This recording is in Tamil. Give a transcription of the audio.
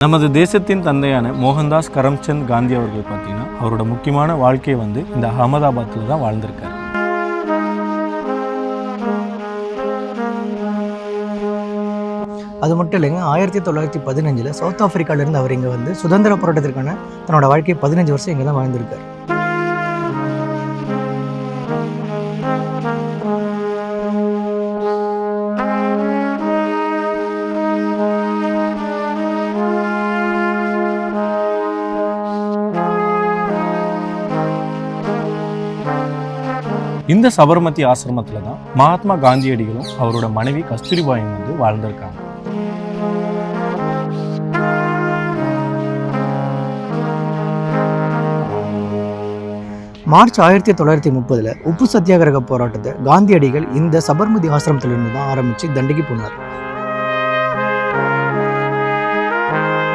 நமது தேசத்தின் தந்தையான மோகன்தாஸ் கரம்சந்த் காந்தி அவர்கள் பார்த்தீங்கன்னா அவரோட முக்கியமான வாழ்க்கையை இந்த அகமதாபாத்தில் தான் வாழ்ந்திருக்காரு. அது மட்டும் இல்லைங்க, 1915 சவுத் ஆப்பிரிக்காவிலேருந்து அவர் இங்கே சுதந்திர போராட்டத்திற்கான தன்னோட வாழ்க்கையை 15 வருஷம் இங்கே தான் வாழ்ந்திருக்கார். இந்த சபர்மதி ஆசிரமத்தில் தான் மகாத்மா காந்தியடிகளும் அவரோட மனைவி கஸ்தூரிபாயும் வாழ்ந்திருக்காங்க. மார்ச் 1930 உப்பு சத்தியாகிரக போராட்டத்தை காந்தியடிகள் இந்த சபர்மதி ஆசிரமத்திலிருந்து தான் ஆரம்பித்து தண்டிக்கு போனார்.